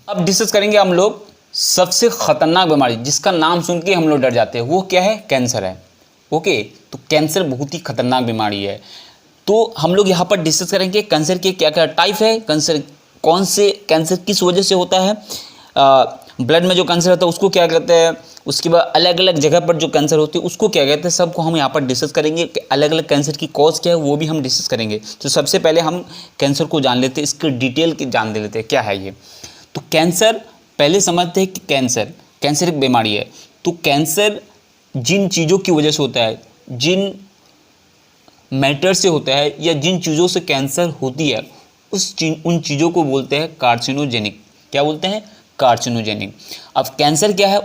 अब डिस्कस करेंगे हम लोग सबसे खतरनाक बीमारी जिसका नाम सुन के हम लोग डर जाते हैं, वो क्या है? कैंसर है। ओके, तो कैंसर बहुत ही खतरनाक बीमारी है। तो हम लोग यहाँ पर डिस्कस करेंगे कैंसर के क्या क्या टाइप है, कैंसर कौन से, कैंसर किस वजह से होता है, ब्लड में जो कैंसर होता है उसको क्या कहते हैं, उसके बाद अलग अलग जगह पर जो कैंसर होती है उसको क्या कहते हैं, सबको हम यहाँ पर डिस्कस करेंगे कि अलग अलग कैंसर की कॉज क्या है वो भी हम डिस्कस करेंगे। तो सबसे पहले हम कैंसर को जान लेते हैं, इसके डिटेल की जान ले लेते हैं क्या है ये। तो कैंसर पहले समझते हैं कि कैंसर एक बीमारी है। तो कैंसर जिन चीज़ों की वजह से होता है, जिन मैटर से होता है या जिन चीज़ों से कैंसर होती है उन चीज़ों को बोलते हैं कार्सिनोजेनिक। क्या बोलते हैं? कार्सिनोजेनिक। अब कैंसर क्या है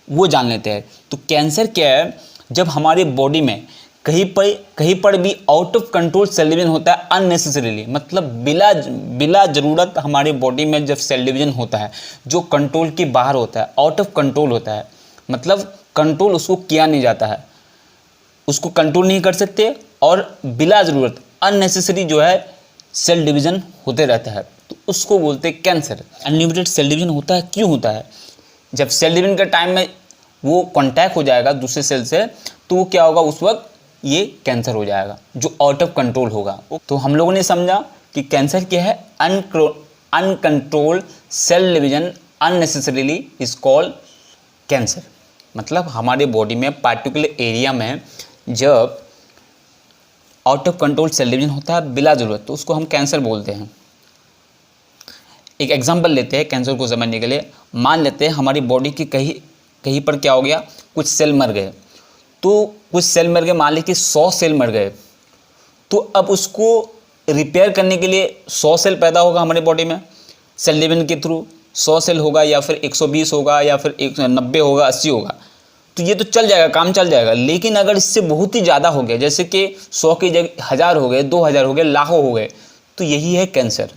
वो जान लेते हैं। तो कैंसर क्या है? जब हमारे बॉडी में कहीं पर भी out of control cell division होता है अननेसेसरीली, मतलब बिला ज़रूरत हमारे बॉडी में जब सेल डिवीजन होता है जो कंट्रोल के बाहर होता है, आउट ऑफ कंट्रोल होता है, मतलब कंट्रोल उसको किया नहीं जाता है, उसको कंट्रोल नहीं कर सकते और बिला ज़रूरत अननेसेसरी जो है सेल डिवीज़न होते रहता है, तो उसको बोलते हैं कैंसर। अनलिमिटेड सेल डिवीज़न होता है, क्यों होता है? जब सेल डिवीज़न के टाइम में वो कॉन्टैक्ट हो जाएगा दूसरे सेल से, तो वो क्या होगा, उस वक्त ये कैंसर हो जाएगा जो आउट ऑफ कंट्रोल होगा। तो हम लोगों ने समझा कि कैंसर क्या है? Uncontrolled cell division unnecessarily is called cancer. मतलब हमारे बॉडी में पार्टिकुलर एरिया में जब out of control cell division होता है बिला ज़रूरत, तो उसको हम कैंसर बोलते हैं। एक एग्जांपल लेते हैं कैंसर को समझने के लिए। मान लेते हैं हमारी बॉडी की कहीं पर क्या हो गया, कुछ सेल मर गए। तो कुछ सेल मर गए, मान लीजिए 100 सेल मर गए, तो अब उसको रिपेयर करने के लिए 100 सेल पैदा होगा हमारे बॉडी में सेल डिवीजन के थ्रू। 100 सेल होगा या फिर 120 होगा या फिर 190 होगा, 80 होगा, तो ये तो चल जाएगा, काम चल जाएगा। लेकिन अगर इससे बहुत ही ज़्यादा हो गया, जैसे कि 100 की जगह 1000 हो गए, 2000 हो गए, लाखों हो गए, तो यही है कैंसर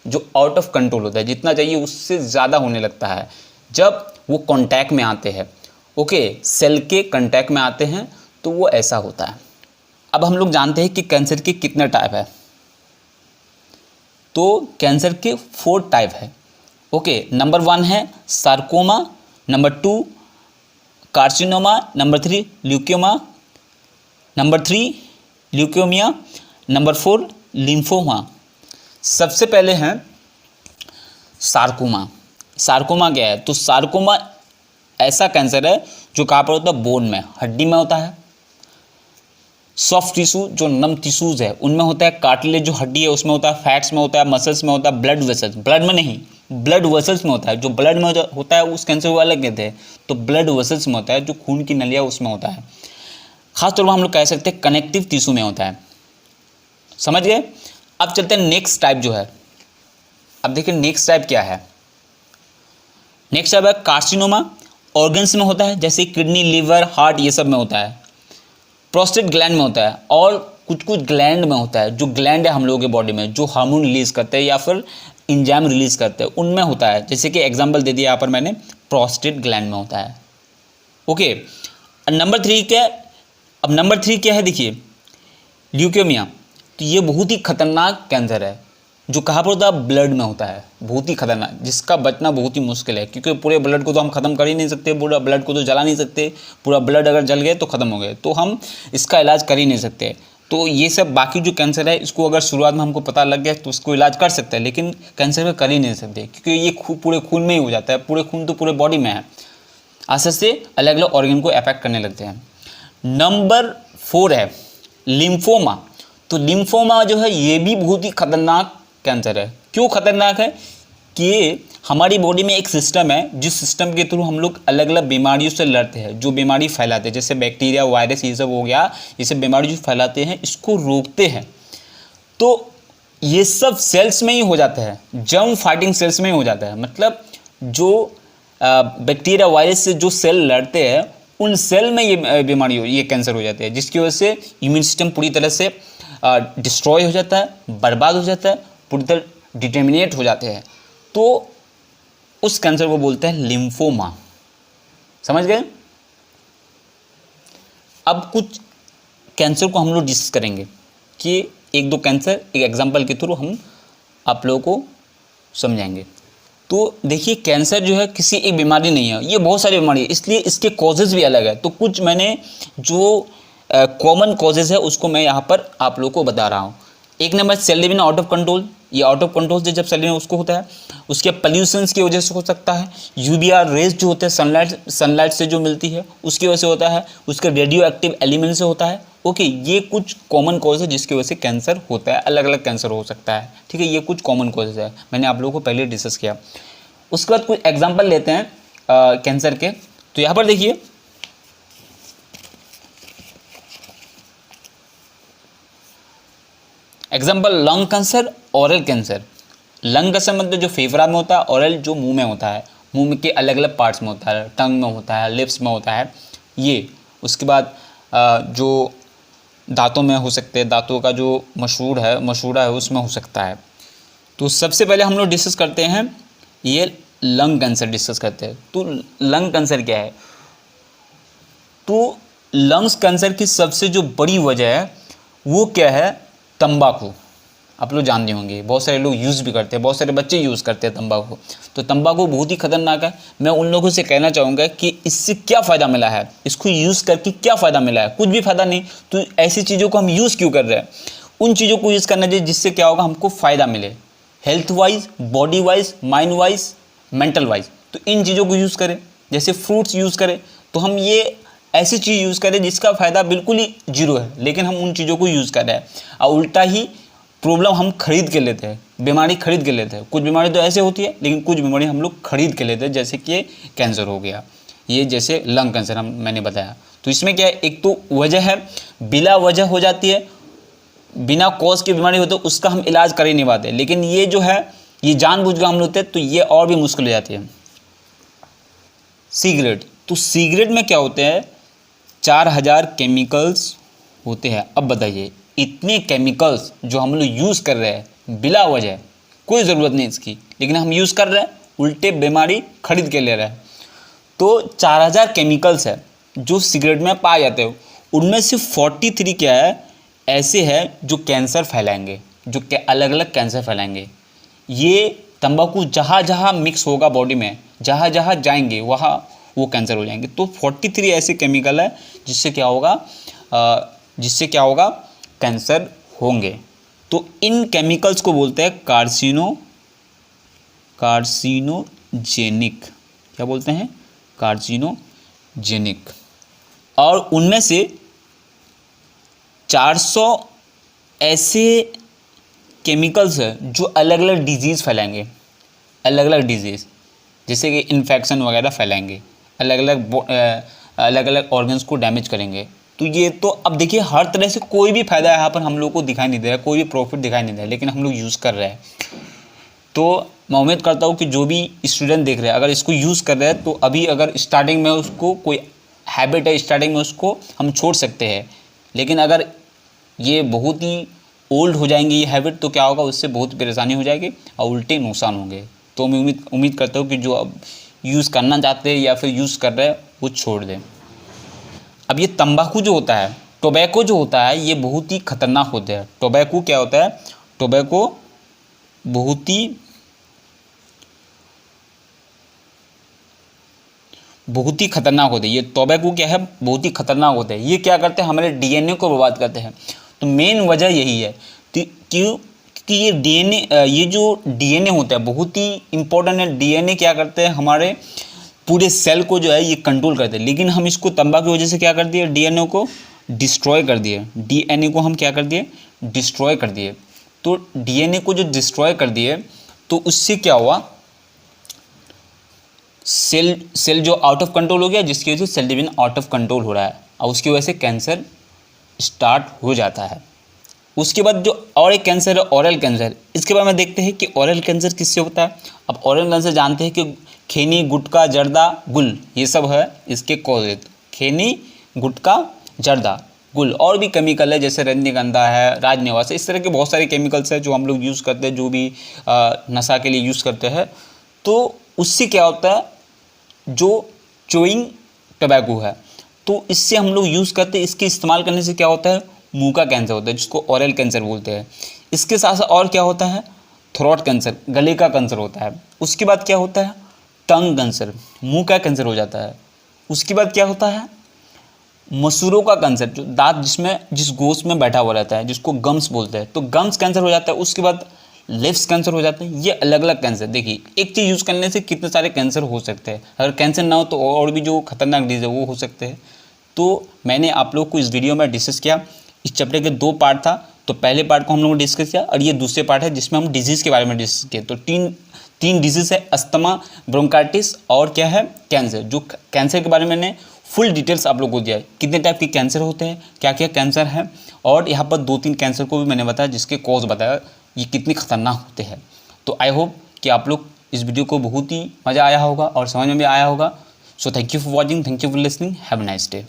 जो आउट ऑफ कंट्रोल होता है। जितना चाहिए उससे ज़्यादा होने लगता है जब वो कांटेक्ट में आते हैं। ओके, सेल के कांटेक्ट में आते हैं तो वो ऐसा होता है। अब हम लोग जानते हैं कि कैंसर के कितने टाइप है। तो कैंसर के 4 टाइप है। ओके, नंबर 1 है sarcoma, number 2 carcinoma, number 3 leukaemia, number 3 leukaemia, number 4 lymphoma. सबसे पहले हैं सार्कोमा। सार्कोमा क्या है? तो सार्कोमा ऐसा कैंसर है जो कहाँ पर होता है? बोन में, हड्डी में होता है। सॉफ्ट टिश्यू जो नम टिश्यूज़ है उनमें होता है। कार्टिलेज जो हड्डी है उसमें होता है। फैट्स में होता है, मसल्स में होता है, ब्लड वेसल्स, ब्लड में नहीं, ब्लड वेसल्स में होता है। जो ब्लड में होता है उस कैंसर को अलग कहते हैं। तो ब्लड वेसल्स में होता है, जो खून की नलिया उसमें होता है। खासतौर पर हम लोग कह सकते हैं कनेक्टिव टिश्यू में होता है। समझ गए? अब चलते हैं नेक्स्ट टाइप जो है। अब देखिए नेक्स्ट टाइप क्या है। नेक्स्ट टाइप है कार्सिनोमा। ऑर्गन्स में होता है, जैसे किडनी, लीवर, हार्ट, ये सब में होता है। प्रोस्टेट ग्लैंड में होता है और कुछ ग्लैंड में होता है। जो ग्लैंड है हम लोगों के बॉडी में जो हार्मोन रिलीज़ करते हैं या फिर इंजाइम रिलीज़ करते हैं, उनमें होता है। जैसे कि एग्जांपल दे दिया यहाँ पर मैंने, प्रोस्टेट ग्लैंड में होता है। ओके, नंबर 3 क्या? अब नंबर 3 क्या है देखिए, ल्यूकेमिया। तो ये बहुत ही खतरनाक कैंसर है जो कहाँ पर होता है? ब्लड में होता है। बहुत ही खतरनाक, जिसका बचना बहुत ही मुश्किल है, क्योंकि पूरे ब्लड को तो हम ख़त्म कर ही नहीं सकते, पूरा ब्लड को तो जला नहीं सकते। पूरा ब्लड अगर जल गए तो ख़त्म हो गए, तो हम इसका इलाज कर ही नहीं सकते। तो ये सब बाकी जो कैंसर है इसको अगर शुरुआत में हमको पता लग गया तो उसको इलाज कर सकते हैं, लेकिन कैंसर का कर ही नहीं सकते, क्योंकि ये पूरे खून में ही हो जाता है। पूरे खून तो पूरे बॉडी में है, आस्ते से अलग अलग ऑर्गन को अफेक्ट करने लगते हैं। नंबर 4 है लिम्फोमा। तो लिम्फोमा जो है ये भी बहुत ही खतरनाक कैंसर है। क्यों खतरनाक है? कि हमारी बॉडी में एक सिस्टम है जिस सिस्टम के थ्रू हम लोग अलग अलग बीमारियों से लड़ते हैं, जो बीमारी फैलाते हैं, जैसे बैक्टीरिया, वायरस, ये सब हो गया, ये सब बीमारी जो फैलाते हैं इसको रोकते हैं। तो ये सब सेल्स में ही हो जाता है, जर्म फाइटिंग सेल्स में ही हो जाता है। मतलब जो बैक्टीरिया, वायरस से जो सेल लड़ते हैं उन सेल में ये बीमारी ये कैंसर हो जाते हैं, जिसकी वजह से इम्यून सिस्टम पूरी तरह से डिस्ट्रॉय हो जाता है, बर्बाद हो जाता है, पूरी तरह डिटर्मिनेट हो जाते हैं। तो उस कैंसर को बोलते हैं लिम्फोमा। समझ गए? अब कुछ कैंसर को हम लोग डिस्कस करेंगे कि एक दो कैंसर एक एग्जांपल के थ्रू हम आप लोगों को समझाएंगे। तो देखिए कैंसर जो है किसी एक बीमारी नहीं है, ये बहुत सारी बीमारी है, इसलिए इसके कॉजेज़ भी अलग है। तो कुछ मैंने जो कॉमन कॉजेज़ है उसको मैं यहाँ पर आप लोगों को बता रहा हूँ। एक number cell division out of control, ये आउट ऑफ कंट्रोल से जब सेल डिवीजन उसको होता है, उसके पॉल्यूशंस की वजह से हो सकता है, यूवीआर रेज जो होते हैं सनलाइट से जो मिलती है उसकी वजह से होता है, उसके रेडियो एक्टिव एलिमेंट से होता है। ओके, ये कुछ कॉमन कॉज है जिसकी वजह से कैंसर होता है, अलग अलग कैंसर हो सकता है, ठीक है। ये कुछ कॉमन कॉजेज है, मैंने आप लोगों को पहले डिस्कस किया। उसके बाद कुछ एग्जाम्पल लेते हैं कैंसर के। तो यहाँ पर देखिए example lung cancer, oral cancer. Lung cancer मतलब जो फेफड़ा में होता है, ओरल जो मुंह में होता है, मुंह के अलग अलग पार्ट्स में होता है, टंग में होता है, लिप्स में होता है ये। उसके बाद जो दांतों में हो सकते हैं, दांतों का जो मशहूरा है उसमें हो सकता है। तो सबसे पहले हम लोग डिस्कस करते हैं ये लंग कैंसर डिस्कस करते हैं। तो लंग कैंसर क्या है? तो लंग्स कैंसर की सबसे जो बड़ी वजह है वो क्या है? तंबाकू। आप लोग जानते होंगे, बहुत सारे लोग यूज़ भी करते हैं, बहुत सारे बच्चे यूज़ करते हैं तंबाकू। तो तंबाकू बहुत ही खतरनाक है। मैं उन लोगों से कहना चाहूँगा कि इससे क्या फ़ायदा मिला है, इसको यूज़ करके क्या फ़ायदा मिला है? कुछ भी फ़ायदा नहीं। तो ऐसी चीज़ों को हम यूज़ क्यों कर रहे हैं? उन चीज़ों को यूज़ करना चाहिए जिससे क्या होगा, हमको फ़ायदा मिले, health wise, body wise, mind wise, mental wise. तो इन चीज़ों को यूज़ करें, जैसे फ्रूट्स यूज़ करें। तो हम ये ऐसी चीज़ यूज़ करें जिसका फ़ायदा बिल्कुल ही जीरो है, लेकिन हम उन चीज़ों को यूज़ कर रहे हैं। और उल्टा ही प्रॉब्लम हम खरीद के लेते हैं, बीमारी खरीद के लेते हैं। कुछ बीमारी तो ऐसे होती है, लेकिन कुछ बीमारी हम लोग खरीद के लेते हैं, जैसे कि कैंसर हो गया, ये जैसे लंग कैंसर मैंने बताया। तो इसमें क्या है, एक तो वजह है बिला वजह हो जाती है, बिना कॉज की बीमारी होती है, उसका हम इलाज कर ही नहीं पाते। लेकिन ये जो है ये जानबूझ के हम लेते हैं, तो ये और भी मुश्किल हो जाती है। सिगरेट, तो सिगरेट में क्या होते हैं, 4000 केमिकल्स होते हैं। अब बताइए, इतने केमिकल्स जो हम लोग यूज़ कर रहे हैं बिला वजह, कोई ज़रूरत नहीं इसकी, लेकिन हम यूज़ कर रहे हैं, उल्टे बीमारी खरीद के ले रहे हैं। तो 4000 केमिकल्स है जो सिगरेट में पाए जाते हैं, उनमें से 43 क्या है ऐसे हैं जो कैंसर फैलाएंगे, जो अलग अलग कैंसर फैलाएंगे। ये तंबाकू जहाँ जहाँ मिक्स होगा बॉडी में, जहाँ जहाँ जाएंगे वहाँ वो कैंसर हो जाएंगे। तो 43 ऐसे केमिकल है जिससे क्या होगा कैंसर होंगे। तो इन केमिकल्स को बोलते हैं कार्सिनोजेनिक। क्या बोलते हैं? कार्सिनोजेनिक। और उनमें से 400 ऐसे केमिकल्स हैं जो अलग अलग डिजीज़ फैलाएंगे, अलग अलग डिजीज़, जैसे कि इन्फेक्शन वगैरह फैलाएंगे, अलग अलग ऑर्गन्स को डैमेज करेंगे। तो ये तो अब देखिए हर तरह से कोई भी फ़ायदा यहाँ पर हम लोग को दिखाई नहीं दे रहा है, कोई भी प्रॉफिट दिखाई नहीं दे रहा है, लेकिन हम लोग यूज़ कर रहे हैं। तो मैं उम्मीद करता हूँ कि जो भी स्टूडेंट देख रहे हैं अगर इसको यूज़ कर रहे हैं, तो अभी अगर स्टार्टिंग में उसको कोई हैबिट है, स्टार्टिंग में उसको हम छोड़ सकते हैं। लेकिन अगर ये बहुत ही ओल्ड हो जाएंगे ये हैबिट, तो क्या होगा, उससे बहुत परेशानी हो जाएगी और उल्टे नुकसान होंगे। तो मैं उम्मीद करता हूँ कि जो अब यूज़ करना चाहते हैं या फिर यूज़ कर रहे हैं वो छोड़ दें। अब ये तंबाकू जो होता है, टोबैको जो होता है, ये बहुत ही खतरनाक होता है। टोबैको क्या होता है? टोबैको बहुत ही खतरनाक होते हैं। ये टोबैको क्या है? बहुत ही खतरनाक होते हैं। ये क्या करते हैं? हमारे डीएनए को बर्बाद करते हैं। तो मेन वजह यही है कि ये जो डीएनए होता है बहुत ही इंपॉर्टेंट है। डीएनए क्या करते हैं? हमारे पूरे सेल को जो है ये कंट्रोल करते हैं। लेकिन हम इसको तंबाकू की वजह से क्या कर दिए? डीएनए को डिस्ट्रॉय कर दिए। डीएनए को हम क्या कर दिए? डिस्ट्रॉय कर दिए। तो डीएनए को जो डिस्ट्रॉय कर दिए, तो उससे क्या हुआ, सेल जो आउट ऑफ कंट्रोल हो गया, जिसकी वजह से cell division out of control हो रहा है, और उसकी वजह से कैंसर स्टार्ट हो जाता है। उसके बाद जो और एक कैंसर है ओरल कैंसर। इसके बारे में देखते हैं कि ओरल कैंसर किससे होता है। अब ओरल कैंसर जानते हैं कि खैनी, गुटखा, जर्दा, गुल, ये सब है इसके कॉजेज। खैनी, गुटखा, जर्दा, गुल, और भी केमिकल है जैसे रजनीगंधा है, राजनिवास है। इस तरह के बहुत सारे केमिकल्स हैं जो हम लोग यूज़ करते हैं, जो भी नशा के लिए यूज़ करते हैं। तो उससे क्या होता है, जो चोइंग टबैको है, तो इससे हम लोग यूज़ करते हैं। इसके इस्तेमाल करने से क्या होता है, मुंह का कैंसर होता है, जिसको ओरल कैंसर बोलते हैं। इसके साथ साथ और क्या होता है, थ्रोट कैंसर, गले का कैंसर होता है। उसके बाद क्या होता है, टंग कैंसर, मुंह का कैंसर हो जाता है। उसके बाद क्या होता है, मसूड़ों का कैंसर, जो दांत जिस गोश्त में बैठा हुआ रहता है, जिसको गम्स बोलते हैं, तो गम्स कैंसर हो जाता है। उसके बाद लिप्स कैंसर हो जाता है। ये अलग अलग कैंसर, देखिए एक चीज़ यूज़ करने से कितने सारे कैंसर हो सकते हैं। अगर कैंसर ना हो तो और भी जो खतरनाक डिजीज है वो हो सकते हैं। तो मैंने आप लोग को इस वीडियो में डिस्कस किया। इस चैप्टर के 2 पार्ट था, तो पहले पार्ट को हम लोगों ने डिस्कस किया और ये दूसरे पार्ट है जिसमें हम डिजीज़ के बारे में डिस्कस किए। तो तीन डिजीज़ है, अस्थमा, ब्रोंकाइटिस और क्या है, कैंसर। जो कैंसर के बारे में मैंने फुल डिटेल्स आप लोग को दिया है, कितने टाइप के कैंसर होते हैं, क्या क्या कैंसर है, और यहाँ पर 2-3 कैंसर को भी मैंने बताया जिसके कॉज बताया, ये कितने खतरनाक होते हैं। तो आई होप कि आप लोग इस वीडियो को बहुत ही मज़ा आया होगा और समझ में भी आया होगा। So thank you for watching, thank you for listening, have a nice day.